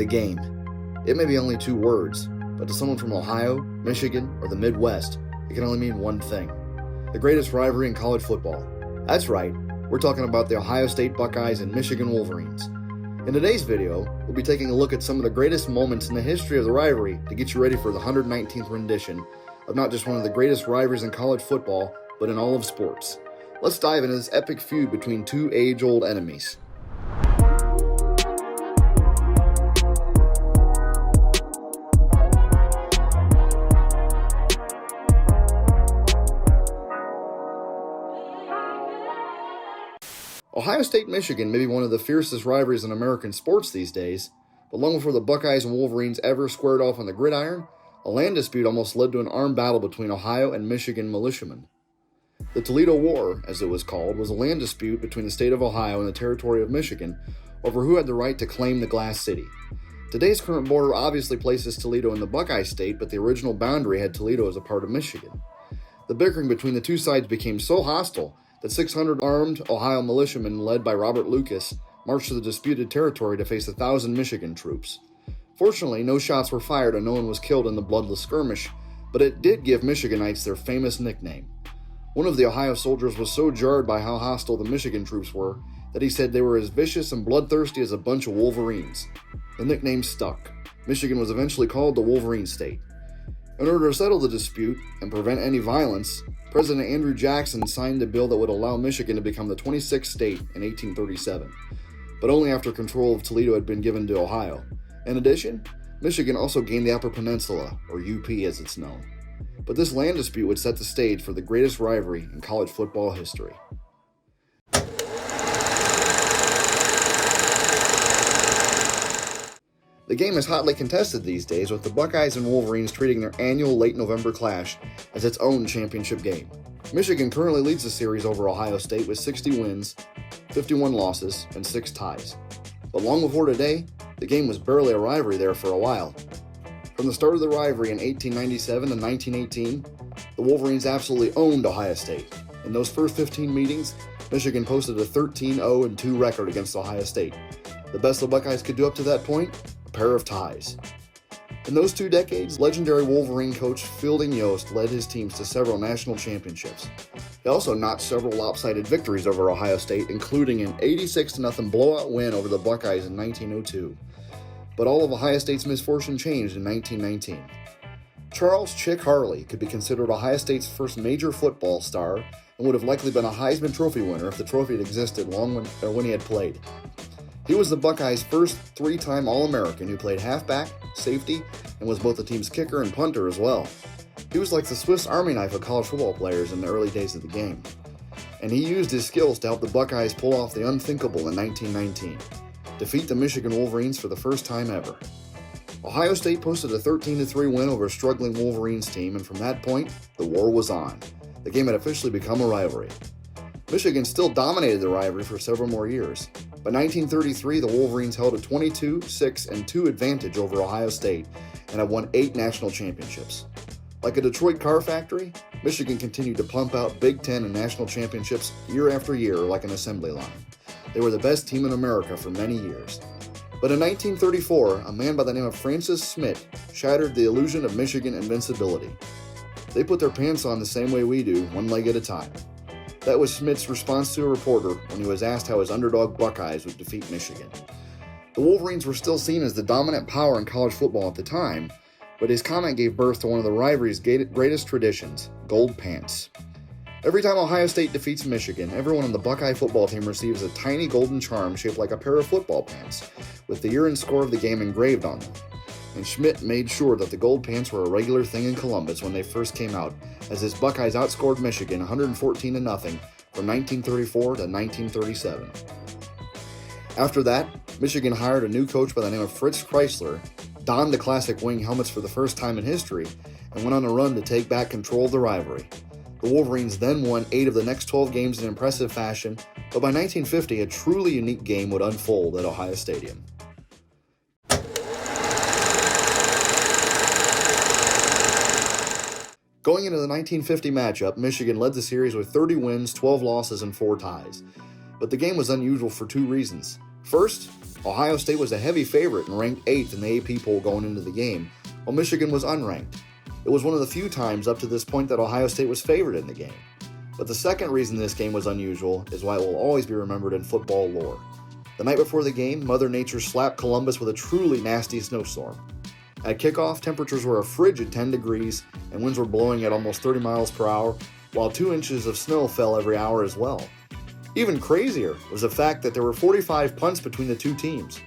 The game. It may be only two words, but to someone from Ohio, Michigan, or the Midwest, it can only mean one thing. The greatest rivalry in college football. That's right, we're talking about the Ohio State Buckeyes and Michigan Wolverines. In today's video, we'll be taking a look at some of the greatest moments in the history of the rivalry to get you ready for the 119th rendition of not just one of the greatest rivalries in college football, but in all of sports. Let's dive into this epic feud between two age-old enemies. Ohio State-Michigan may be one of the fiercest rivalries in American sports these days, but long before the Buckeyes and Wolverines ever squared off on the gridiron, a land dispute almost led to an armed battle between Ohio and Michigan militiamen. The Toledo War, as it was called, was a land dispute between the state of Ohio and the territory of Michigan over who had the right to claim the Glass City. Today's current border obviously places Toledo in the Buckeye State, but the original boundary had Toledo as a part of Michigan. The bickering between the two sides became so hostile that 600 armed Ohio militiamen led by Robert Lucas marched to the disputed territory to face 1,000 Michigan troops. Fortunately, no shots were fired and no one was killed in the bloodless skirmish, but it did give Michiganites their famous nickname. One of the Ohio soldiers was so jarred by how hostile the Michigan troops were that he said they were as vicious and bloodthirsty as a bunch of Wolverines. The nickname stuck. Michigan was eventually called the Wolverine State. In order to settle the dispute and prevent any violence, President Andrew Jackson signed a bill that would allow Michigan to become the 26th state in 1837, but only after control of Toledo had been given to Ohio. In addition, Michigan also gained the Upper Peninsula, or UP as it's known. But this land dispute would set the stage for the greatest rivalry in college football history. The game is hotly contested these days, with the Buckeyes and Wolverines treating their annual late November clash as its own championship game. Michigan currently leads the series over Ohio State with 60 wins, 51 losses, and 6 ties. But long before today, the game was barely a rivalry there for a while. From the start of the rivalry in 1897 to 1918, the Wolverines absolutely owned Ohio State. In those first 15 meetings, Michigan posted a 13-0-2 record against Ohio State. The best the Buckeyes could do up to that point? A pair of ties. In those 2 decades, legendary Wolverine coach Fielding Yost led his teams to several national championships. He also notched several lopsided victories over Ohio State, including an 86-0 blowout win over the Buckeyes in 1902. But all of Ohio State's misfortune changed in 1919. Charles "Chick" Harley could be considered Ohio State's first major football star and would have likely been a Heisman Trophy winner if the trophy had existed when he had played. He was the Buckeyes' first 3-time All-American who played halfback, safety, and was both the team's kicker and punter as well. He was like the Swiss Army knife of college football players in the early days of the game. And he used his skills to help the Buckeyes pull off the unthinkable in 1919. Defeat the Michigan Wolverines for the first time ever. Ohio State posted a 13-3 win over a struggling Wolverines team, and from that point, the war was on. The game had officially become a rivalry. Michigan still dominated the rivalry for several more years. By 1933, the Wolverines held a 22-6-2 advantage over Ohio State and have won 8 national championships. Like a Detroit car factory, Michigan continued to pump out Big Ten and national championships year after year like an assembly line. They were the best team in America for many years. But in 1934, a man by the name of Francis Smith shattered the illusion of Michigan invincibility. They put their pants on the same way we do, one leg at a time. That was Smith's response to a reporter when he was asked how his underdog Buckeyes would defeat Michigan. The Wolverines were still seen as the dominant power in college football at the time, but his comment gave birth to one of the rivalry's greatest traditions, gold pants. Every time Ohio State defeats Michigan, everyone on the Buckeye football team receives a tiny golden charm shaped like a pair of football pants, with the year and score of the game engraved on them. And Schmidt made sure that the gold pants were a regular thing in Columbus when they first came out, as his Buckeyes outscored Michigan 114-0 from 1934 to 1937. After that, Michigan hired a new coach by the name of Fritz Chrysler, donned the classic wing helmets for the first time in history, and went on a run to take back control of the rivalry. The Wolverines then won 8 of the next 12 games in impressive fashion, but by 1950, a truly unique game would unfold at Ohio Stadium. Going into the 1950 matchup, Michigan led the series with 30 wins, 12 losses, and 4 ties. But the game was unusual for 2 reasons. First, Ohio State was a heavy favorite and ranked 8th in the AP poll going into the game, while Michigan was unranked. It was one of the few times up to this point that Ohio State was favored in the game. But the second reason this game was unusual is why it will always be remembered in football lore. The night before the game, Mother Nature slapped Columbus with a truly nasty snowstorm. At kickoff, temperatures were a frigid 10 degrees and winds were blowing at almost 30 miles per hour, while 2 inches of snow fell every hour as well. Even crazier was the fact that there were 45 punts between the two teams.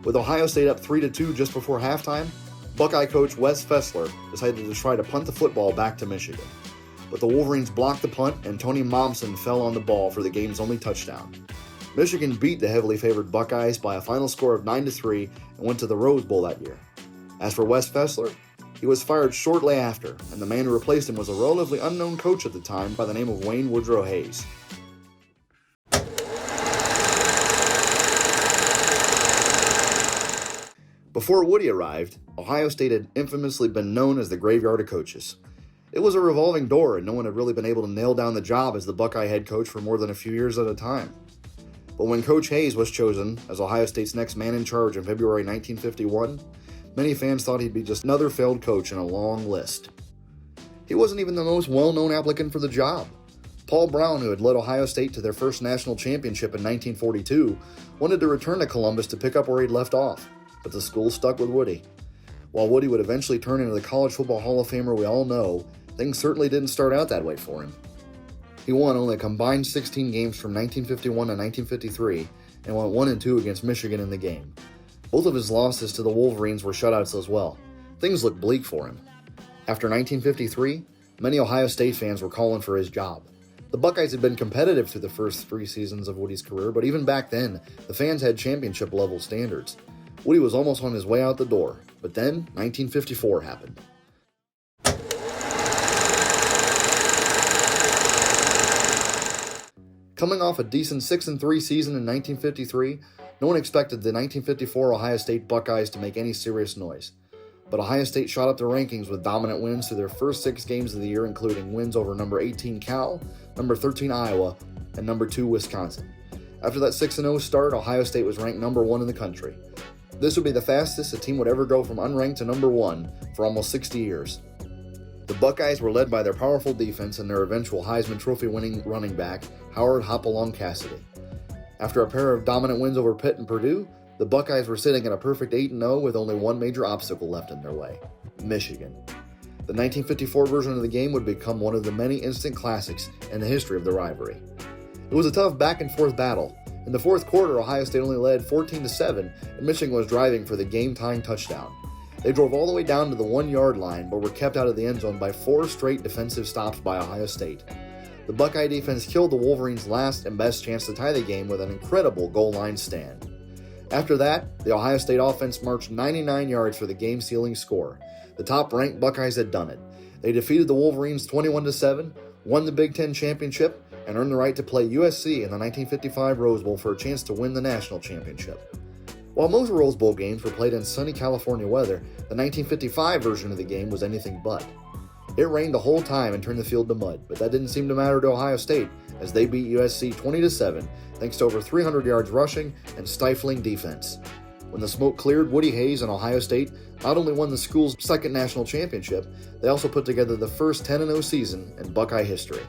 With Ohio State up 3-2 just before halftime, Buckeye coach Wes Fessler decided to try to punt the football back to Michigan. But the Wolverines blocked the punt and Tony Momsen fell on the ball for the game's only touchdown. Michigan beat the heavily favored Buckeyes by a final score of 9-3 and went to the Rose Bowl that year. As for Wes Fessler, he was fired shortly after, and the man who replaced him was a relatively unknown coach at the time by the name of Wayne Woodrow Hayes. Before Woody arrived, Ohio State had infamously been known as the graveyard of coaches. It was a revolving door, and no one had really been able to nail down the job as the Buckeye head coach for more than a few years at a time. But when Coach Hayes was chosen as Ohio State's next man in charge in February 1951, many fans thought he'd be just another failed coach in a long list. He wasn't even the most well-known applicant for the job. Paul Brown, who had led Ohio State to their first national championship in 1942, wanted to return to Columbus to pick up where he'd left off, but the school stuck with Woody. While Woody would eventually turn into the College Football Hall of Famer we all know, things certainly didn't start out that way for him. He won only a combined 16 games from 1951 to 1953 and went 1-2 against Michigan in the game. Both of his losses to the Wolverines were shutouts as well. Things looked bleak for him. After 1953, many Ohio State fans were calling for his job. The Buckeyes had been competitive through the first 3 seasons of Woody's career, but even back then, the fans had championship-level standards. Woody was almost on his way out the door, but then 1954 happened. Coming off a decent 6-3 season in 1953, no one expected the 1954 Ohio State Buckeyes to make any serious noise. But Ohio State shot up the rankings with dominant wins through their first 6 games of the year, including wins over number 18 Cal, number 13 Iowa, and number 2 Wisconsin. After that 6-0 start, Ohio State was ranked number 1 in the country. This would be the fastest a team would ever go from unranked to number 1 for almost 60 years. The Buckeyes were led by their powerful defense and their eventual Heisman Trophy winning running back, Howard Hopalong Cassidy. After a pair of dominant wins over Pitt and Purdue, the Buckeyes were sitting at a perfect 8-0 with only one major obstacle left in their way: Michigan. The 1954 version of the game would become one of the many instant classics in the history of the rivalry. It was a tough back-and-forth battle. In the fourth quarter, Ohio State only led 14-7, and Michigan was driving for the game-tying touchdown. They drove all the way down to the 1-yard line, but were kept out of the end zone by 4 straight defensive stops by Ohio State. The Buckeye defense killed the Wolverines' last and best chance to tie the game with an incredible goal line stand. After that, the Ohio State offense marched 99 yards for the game-sealing score. The top-ranked Buckeyes had done it. They defeated the Wolverines 21-7, won the Big Ten championship, and earned the right to play USC in the 1955 Rose Bowl for a chance to win the national championship. While most Rose Bowl games were played in sunny California weather, the 1955 version of the game was anything but. It rained the whole time and turned the field to mud, but that didn't seem to matter to Ohio State as they beat USC 20-7 thanks to over 300 yards rushing and stifling defense. When the smoke cleared, Woody Hayes and Ohio State not only won the school's second national championship, they also put together the first 10-0 season in Buckeye history.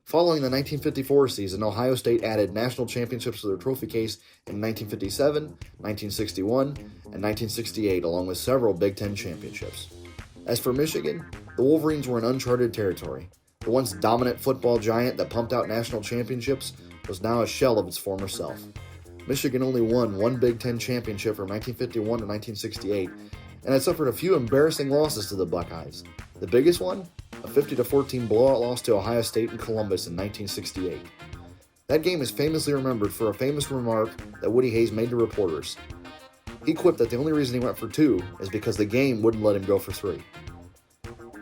Following the 1954 season, Ohio State added national championships to their trophy case in 1957, 1961, and 1968, along with several Big Ten championships. As for Michigan, the Wolverines were in uncharted territory. The once dominant football giant that pumped out national championships was now a shell of its former self. Michigan only won one Big Ten championship from 1951 to 1968, and had suffered a few embarrassing losses to the Buckeyes. The biggest one? A 50-14 blowout loss to Ohio State in Columbus in 1968. That game is famously remembered for a famous remark that Woody Hayes made to reporters. He quipped that the only reason he went for 2 is because the game wouldn't let him go for 3.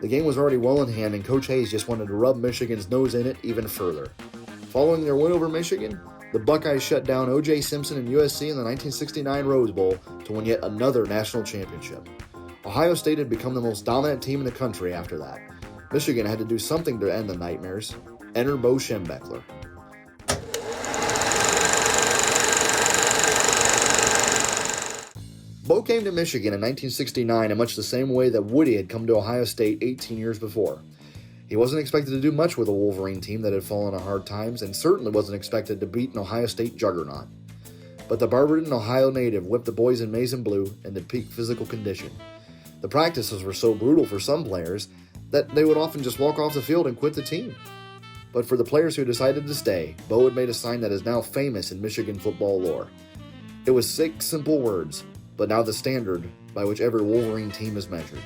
The game was already well in hand, and Coach Hayes just wanted to rub Michigan's nose in it even further. Following their win over Michigan, the Buckeyes shut down O.J. Simpson and USC in the 1969 Rose Bowl to win yet another national championship. Ohio State had become the most dominant team in the country after that. Michigan had to do something to end the nightmares, Enter Bo Schembechler. Bo came to Michigan in 1969 in much the same way that Woody had come to Ohio State 18 years before. He wasn't expected to do much with a Wolverine team that had fallen on hard times, and certainly wasn't expected to beat an Ohio State juggernaut. But the Barberton, Ohio native whipped the boys in maize and blue into peak physical condition. The practices were so brutal for some players that they would often just walk off the field and quit the team. But for the players who decided to stay, Bo had made a sign that is now famous in Michigan football lore. It was 6 simple words, but now the standard by which every Wolverine team is measured.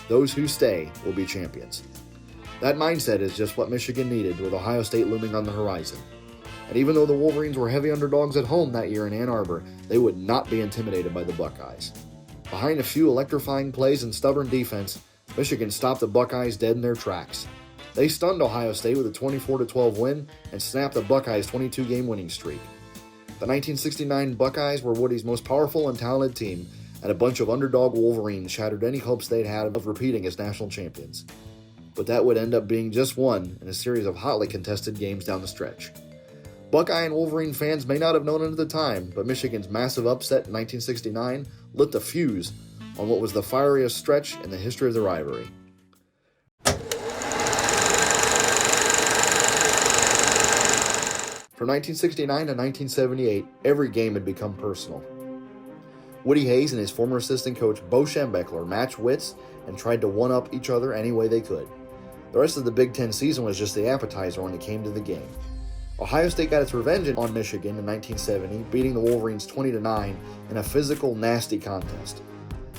Those who stay will be champions. That mindset is just what Michigan needed, with Ohio State looming on the horizon. And even though the Wolverines were heavy underdogs at home that year in Ann Arbor, they would not be intimidated by the Buckeyes. Behind a few electrifying plays and stubborn defense, Michigan stopped the Buckeyes dead in their tracks. They stunned Ohio State with a 24-12 win and snapped the Buckeyes' 22-game winning streak. The 1969 Buckeyes were Woody's most powerful and talented team, and a bunch of underdog Wolverines shattered any hopes they'd had of repeating as national champions. But that would end up being just one in a series of hotly contested games down the stretch. Buckeye and Wolverine fans may not have known it at the time, but Michigan's massive upset in 1969 lit the fuse on what was the fieriest stretch in the history of the rivalry. From 1969 to 1978, every game had become personal. Woody Hayes and his former assistant coach Bo Schembechler matched wits and tried to one-up each other any way they could. The rest of the Big Ten season was just the appetizer when it came to the game. Ohio State got its revenge on Michigan in 1970, beating the Wolverines 20-9 in a physical, nasty contest.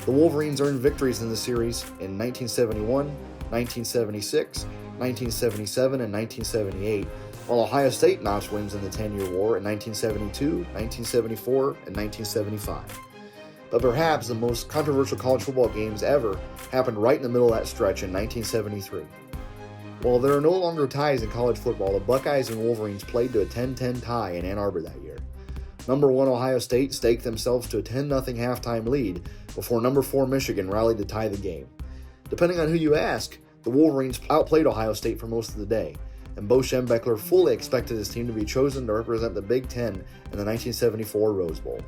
The Wolverines earned victories in the series in 1971, 1976, 1977, and 1978, while Ohio State notched wins in the 10-year war in 1972, 1974, and 1975. But perhaps the most controversial college football games ever happened right in the middle of that stretch in 1973. While there are no longer ties in college football, the Buckeyes and Wolverines played to a 10-10 tie in Ann Arbor that year. Number 1 Ohio State staked themselves to a 10-0 halftime lead before number 4 Michigan rallied to tie the game. Depending on who you ask, the Wolverines outplayed Ohio State for most of the day, and Bo Schembechler fully expected his team to be chosen to represent the Big Ten in the 1974 Rose Bowl.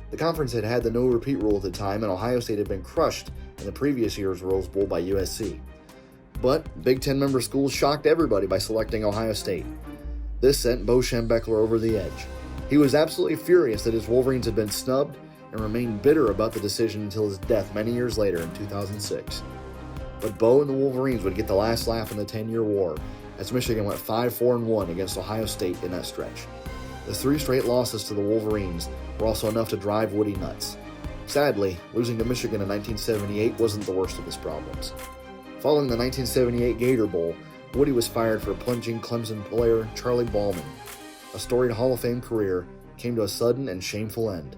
The conference had had the no-repeat rule at the time, and Ohio State had been crushed in the previous year's Rose Bowl by USC. But Big Ten member schools shocked everybody by selecting Ohio State. This sent Bo Schembechler over the edge. He was absolutely furious that his Wolverines had been snubbed and remained bitter about the decision until his death many years later in 2006. But Bo and the Wolverines would get the last laugh in the 10-year war, as Michigan went 5-4-1 against Ohio State in that stretch. The 3 straight losses to the Wolverines were also enough to drive Woody nuts. Sadly, losing to Michigan in 1978 wasn't the worst of his problems. Following the 1978 Gator Bowl, Woody was fired for plunging Clemson player Charlie Ballman. A storied Hall of Fame career came to a sudden and shameful end.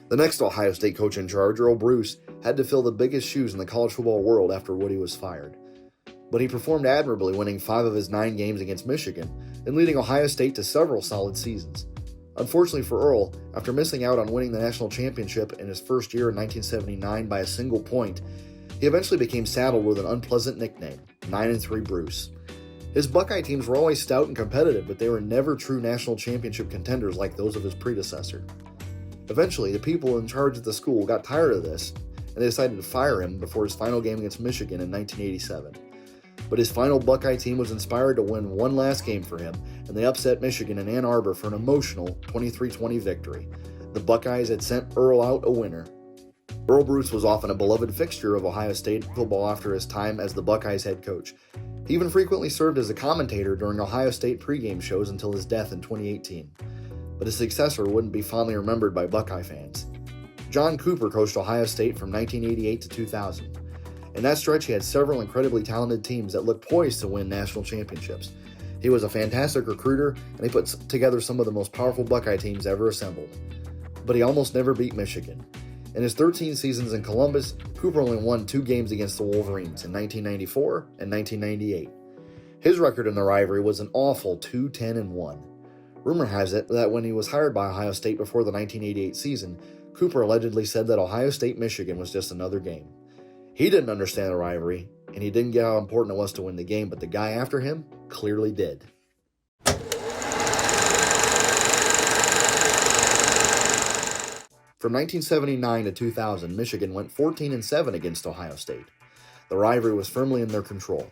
The next Ohio State coach in charge, Earl Bruce, had to fill the biggest shoes in the college football world after Woody was fired. But he performed admirably, winning 5 of his 9 games against Michigan and leading Ohio State to several solid seasons. Unfortunately for Earl, after missing out on winning the national championship in his first year in 1979 by a single point, he eventually became saddled with an unpleasant nickname, 9-3 Bruce. His Buckeye teams were always stout and competitive, but they were never true national championship contenders like those of his predecessor. Eventually, the people in charge of the school got tired of this, and they decided to fire him before his final game against Michigan in 1987. But his final Buckeye team was inspired to win one last game for him, and they upset Michigan in Ann Arbor for an emotional 23-20 victory. The Buckeyes had sent Earl out a winner. Earl Bruce was often a beloved fixture of Ohio State football after his time as the Buckeyes head coach. He even frequently served as a commentator during Ohio State pregame shows until his death in 2018. But his successor wouldn't be fondly remembered by Buckeye fans. John Cooper coached Ohio State from 1988 to 2000. In that stretch, he had several incredibly talented teams that looked poised to win national championships. He was a fantastic recruiter, and he put together some of the most powerful Buckeye teams ever assembled. But he almost never beat Michigan. In his 13 seasons in Columbus, Cooper only won 2 games against the Wolverines in 1994 and 1998. His record in the rivalry was an awful 2-10-1. Rumor has it that when he was hired by Ohio State before the 1988 season, Cooper allegedly said that Ohio State-Michigan was just another game. He didn't understand the rivalry, and he didn't get how important it was to win the game, but the guy after him clearly did. From 1979 to 2000, Michigan went 14-7 against Ohio State. The rivalry was firmly in their control.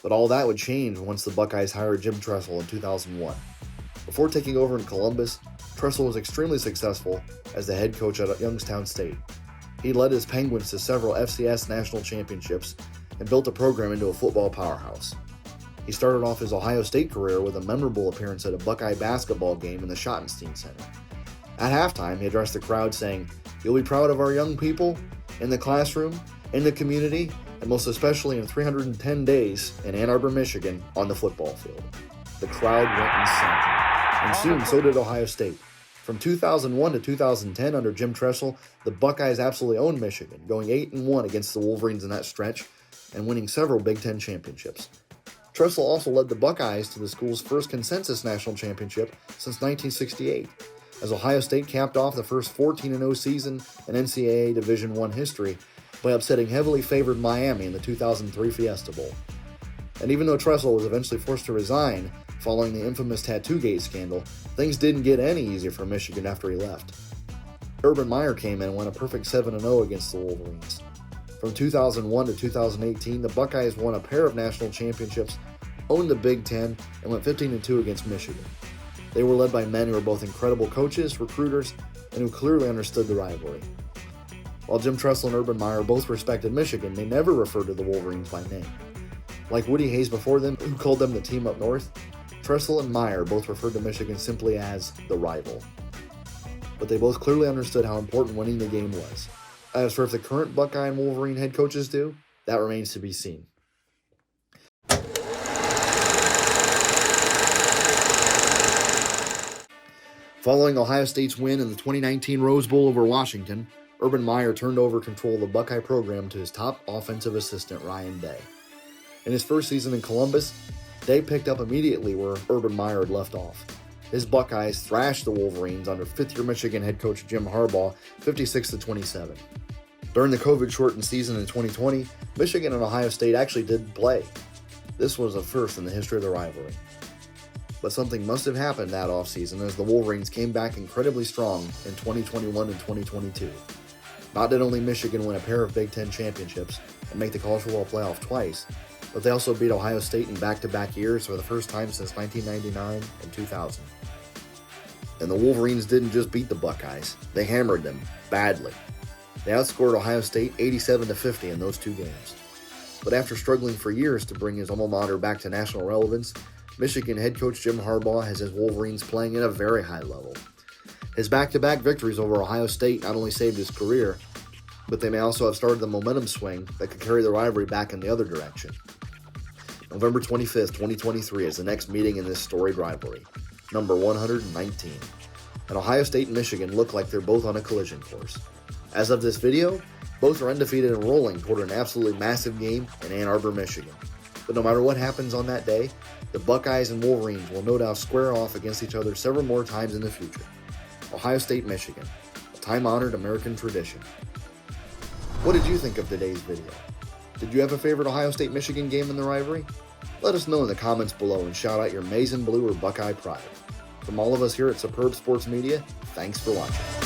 But all that would change once the Buckeyes hired Jim Tressel in 2001. Before taking over in Columbus, Tressel was extremely successful as the head coach at Youngstown State. He led his Penguins to several FCS national championships and built the program into a football powerhouse. He started off his Ohio State career with a memorable appearance at a Buckeye basketball game in the Schottenstein Center. At halftime, he addressed the crowd saying, "You'll be proud of our young people, in the classroom, in the community, and most especially in 310 days in Ann Arbor, Michigan, on the football field." The crowd went insane, and soon so did Ohio State. From 2001 to 2010, under Jim Tressel, the Buckeyes absolutely owned Michigan, going 8-1 against the Wolverines in that stretch, and winning several Big Ten championships. Tressel also led the Buckeyes to the school's first consensus national championship since 1968, as Ohio State capped off the first 14-0 season in NCAA Division I history by upsetting heavily favored Miami in the 2003 Fiesta Bowl. And even though Tressel was eventually forced to resign following the infamous Tattoo-Gate scandal, things didn't get any easier for Michigan after he left. Urban Meyer came in and won a perfect 7-0 against the Wolverines. From 2001 to 2018, the Buckeyes won a pair of national championships, owned the Big Ten, and went 15-2 against Michigan. They were led by men who were both incredible coaches, recruiters, and who clearly understood the rivalry. While Jim Tressel and Urban Meyer both respected Michigan, they never referred to the Wolverines by name. Like Woody Hayes before them, who called them the team up north, Tressel and Meyer both referred to Michigan simply as the rival. But they both clearly understood how important winning the game was. As for if the current Buckeye and Wolverine head coaches do, that remains to be seen. Following Ohio State's win in the 2019 Rose Bowl over Washington, Urban Meyer turned over control of the Buckeye program to his top offensive assistant, Ryan Day. In his first season in Columbus, Day picked up immediately where Urban Meyer had left off. His Buckeyes thrashed the Wolverines under fifth-year Michigan head coach Jim Harbaugh 56-27. During the COVID-shortened season in 2020, Michigan and Ohio State actually did play. This was a first in the history of the rivalry. But something must have happened that offseason as the Wolverines came back incredibly strong in 2021 and 2022. Not did only Michigan win a pair of Big Ten championships and make the college football playoff twice, but they also beat Ohio State in back-to-back years for the first time since 1999 and 2000. And the Wolverines didn't just beat the Buckeyes, they hammered them badly. They outscored Ohio State 87-50 in those two games. But after struggling for years to bring his alma mater back to national relevance, Michigan head coach Jim Harbaugh has his Wolverines playing at a very high level. His back-to-back victories over Ohio State not only saved his career, but they may also have started the momentum swing that could carry the rivalry back in the other direction. November 25th, 2023 is the next meeting in this storied rivalry, number 119. And Ohio State and Michigan look like they're both on a collision course. As of this video, both are undefeated and rolling toward an absolutely massive game in Ann Arbor, Michigan. But no matter what happens on that day, the Buckeyes and Wolverines will no doubt square off against each other several more times in the future. Ohio State, Michigan, a time-honored American tradition. What did you think of today's video? Did you have a favorite Ohio State-Michigan game in the rivalry? Let us know in the comments below and shout out your maize and blue or Buckeye pride. From all of us here at Superb Sports Media, thanks for watching.